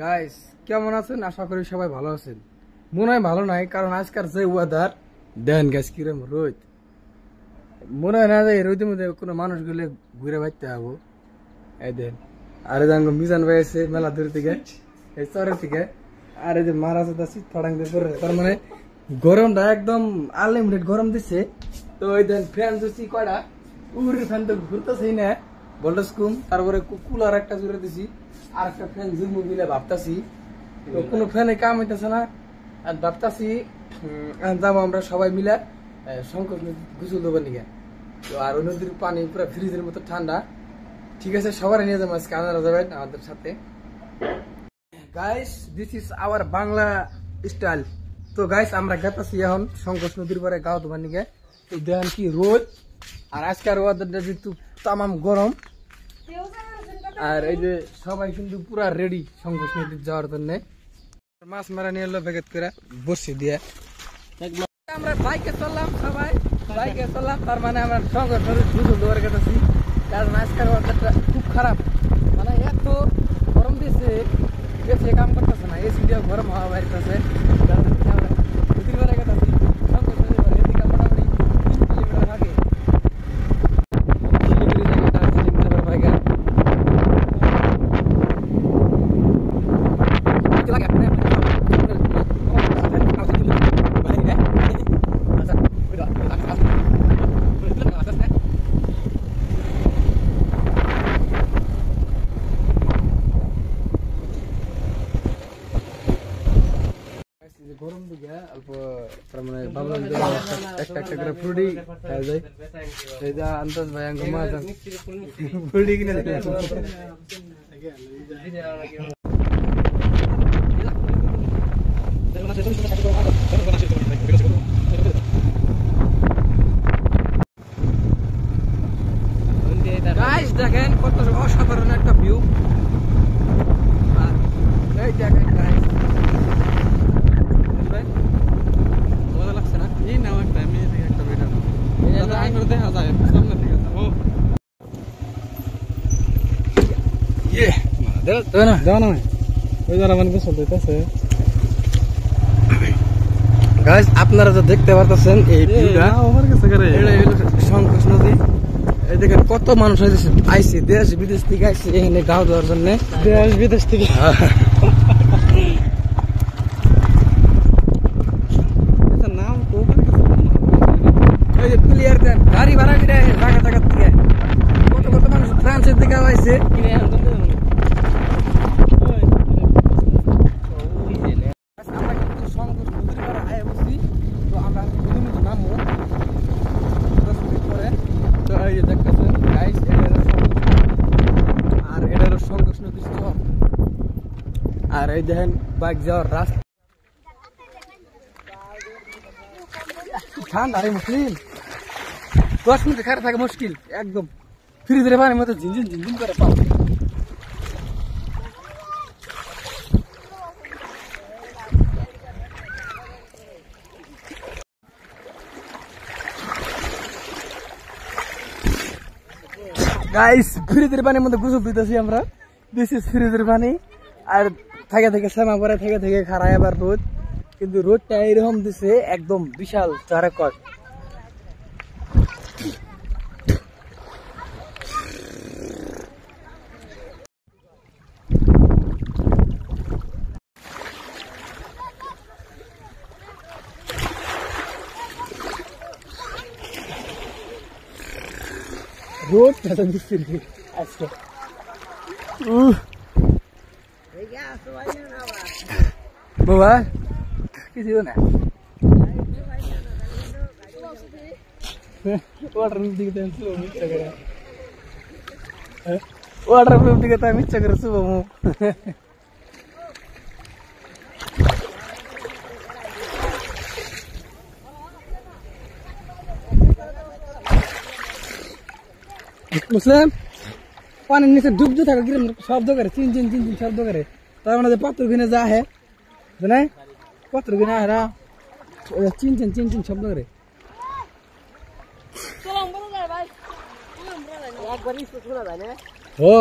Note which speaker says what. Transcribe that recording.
Speaker 1: Guys কেমন আছেন? আশা করি সবাই ভালো আছেন। মনে হয় ভালো নাই, কারণ আজকাল যে ওয়েদার দেন গাছ কিরম রোদ, মনে হয় না যে এই রোদের মধ্যে কোনো মানুষ গুলো ঘুরে বাইতে হবো। এই দেন আরে যাঙ্গ মিজান ভাই আছে মেলা দূর থেকে, এই চরের থেকে। আর এই যে মারা আছে শীত ফাটাং দিয়ে পরে, তার মানে গরমটা একদম আনলিমিটেড গরম দিচ্ছে। তো ওই দেন ফ্যান দিচ্ছি কয়টা, উড়ের ফ্যান তো ঘুরতেছেই না, ভোল্টেজ কম। তারপরে কুলার একটা জুড়ে দিছি, আর একটা ফ্যান জুমু মিলে ভাবতাছি, তো কোনো ফ্যানে কাম হইতেছে না। আর ভাবতাছি যাবো আমরা সবাই মিলে শঙ্কর নদী গোসল দেবো নিয়ে। তো আর ওই নদীর পানি পুরো ফ্রিজের মতো ঠান্ডা। ঠিক আছে, সবাই নিয়ে যাবো আজকে, আপনারা যাবেন আমাদের সাথে। Guys this is our Bangla style. তো গাইস আমরা গেতাছি এখন শঙ্কর নদীর পরে গাও দেবার নিয়ে। তো দেখেন কি রোদ, আর আজকের ওয়েদারটা যেহেতু তামাম গরম। আর এই যে সবাই কিন্তু পুরা রেডি শঙ্কর নদী যাওয়ার জন্য। মাছ মারা নিয়ে এলো প্যাকেট করে বসে দিয়ে আমরা বাইকে চললাম, সবাই বাইকে চললাম। তার মানে আমরা শঙ্কর নদীর দুধ দৌড়ে গেছি, কারণ আজকের ওয়েদারটা খুব খারাপ। মানে এত গরম দিয়েছে, এসে কাম করতেছে না, এসি দিয়ে গরম হাওয়া বাইরেছে। নদীর বেলা গেছি শঙ্কর নদীর পরে, এদিকে মোটামুটি 3 কিলোমিটার থাকে। গরম দিকে অল্প তার মানে ভাবলাম যে একটা একটা করে ফ্রুটি খাওয়া যায়। এই যে আন্তজ ভাই আঙ্গ মাছ ফ্রুটি কিনে গাইস দেখেন কত অসাধারণ একটা ভিউ। আর এই দেখেন গাইস, মজা লাগছে না? এই নাও একটা আমি একটা বেটা না, এটা আঙ্গুর দেখা যায় সামনে থেকে। ও ইয়ে দাও না দাও না, ওই যারা মানে গোসল দিতেছে। গাইস আপনারা তো দেখতে পারতেছেন এই ভিউটা, ওভার গেছে করে এটা হলো শঙ্কর নদী। এই দেখেন কত মানুষ আইছে, দেশ বিদেশ থেকে আইছে এখানে গাও দেওয়ার জন্য। দেশ বিদেশ থেকে নাম তো প্লেয়ার দেন গাড়ি ভাড়া করে জায়গা জায়গা থেকে কত কত মানুষ ফ্রান্সের দিকে আইছে। আমরা কিন্তু শঙ্কর নদীর পাড়ে আয় বসছি, তো আমরা নদীর মধ্যে নামবো 10 মিনিট পরে। তো এই যে দেখতেছেন গাইস, আর এটা হলো শঙ্কর নদীর চর। আর এই দেখেন বাইক যাওয়ার রাস্তা ঠান্ডা রে মুসলিম, 10 মিনিট খারাপ থাকে মুশকিল একদম। ফ্রিজের পানির মতো ঝিনঝিন ঝিনঝিন করে পাও। গাইস ফ্রিজের পানির মধ্যে গোসল দিতেছি আমরা, দিস ইজ ফ্রিজের পানি। আর থেকে থেকে শ্যামা পরে থেকে থেকে খারায় আবার রোদ, কিন্তু রোদটা এরকম দিছে একদম বিশাল চারাকট। রোদটা তো দিচ্ছে আজকে। বাবা কিছু না, ওয়াটার প্রুফ দিকে মিথ্যা করে, ওয়াটার প্রুফ দিকে তাই মিথ্যা করে শুভ মুখ। মুসলিম পানির নিচে ডুবতে থাকে, কিরম শব্দ করে, চিন চিন চিন চিন শব্দ করে। তার মানে পাথর কিনে যা হে জানে, পাথর কিনে হেরা চিন চিন চিন চিন শব্দ করে। ও